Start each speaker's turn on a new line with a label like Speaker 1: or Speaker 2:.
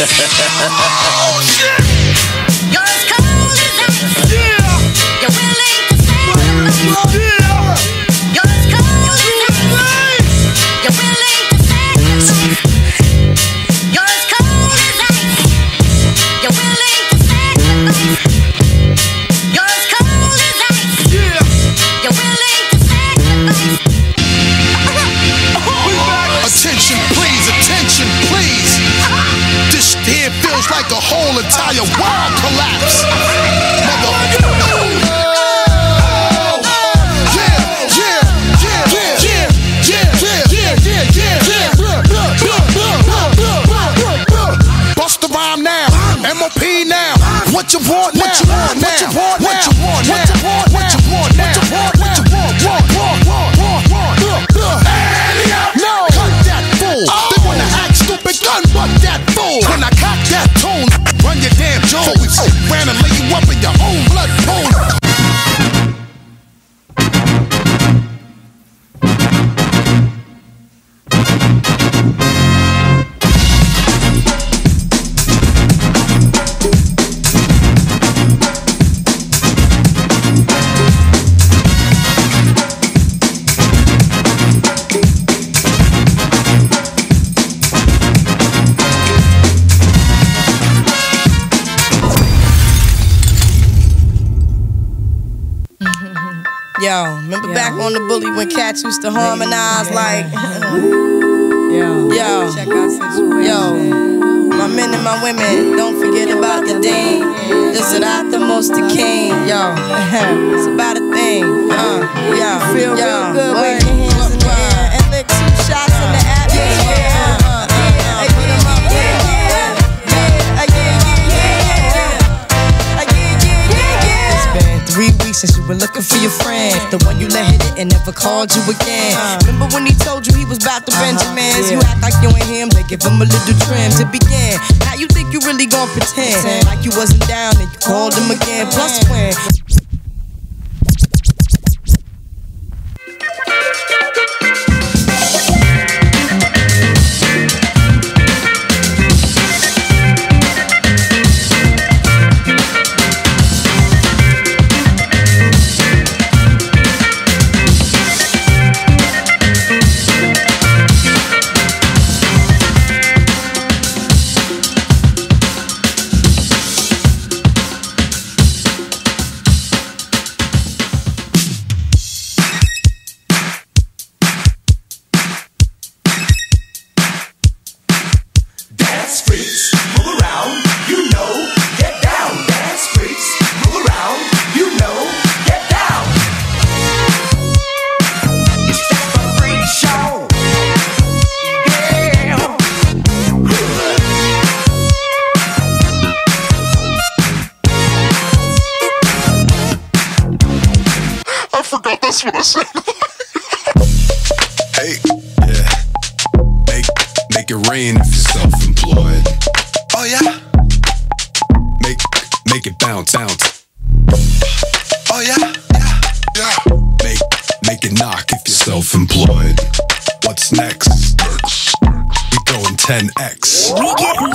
Speaker 1: You're as cold as ice. You're willing to sacrifice. You're as cold as ice. You're willing to sacrifice. You're as cold as ice. You're willing to sacrifice. You're as cold as ice. You're willing to sacrifice.
Speaker 2: Attention, please, attention, please. This here feels like a whole entire world collapse. Bust the rhyme now, MOP now. What you want now? What you want now? What you want now? What you want now? What you want now? What you want now? What you want now? No, cut that fool. They wanna act stupid, gun butt that fool. When I cock that tone, run your damn Jones. Ran and lay you up in your own blood pool.
Speaker 3: Yo, remember back on the bully when cats used to harmonize like
Speaker 4: Check out situation.
Speaker 3: yo, my men and my women, don't forget about the dean. This is not the most the king. Yo, it's about a thing.
Speaker 4: Feel real good
Speaker 3: word.
Speaker 4: with your hands in the air and lick 2 shots in the atmosphere.
Speaker 3: It's been 3 weeks since you were looking for your friend, the one you let hit it and never called you again. Remember when he told you he was about to Benjamins? You act like you ain't him, they give him a little trim to begin. Now you think you really gon' pretend like you wasn't down and you called him again. Plus when
Speaker 2: That's what I said. Hey, yeah. Make it rain if you're self-employed. Oh yeah. Make it bounce. Oh yeah. Make it knock if you're self-employed. What's next? We going 10x.
Speaker 1: We getting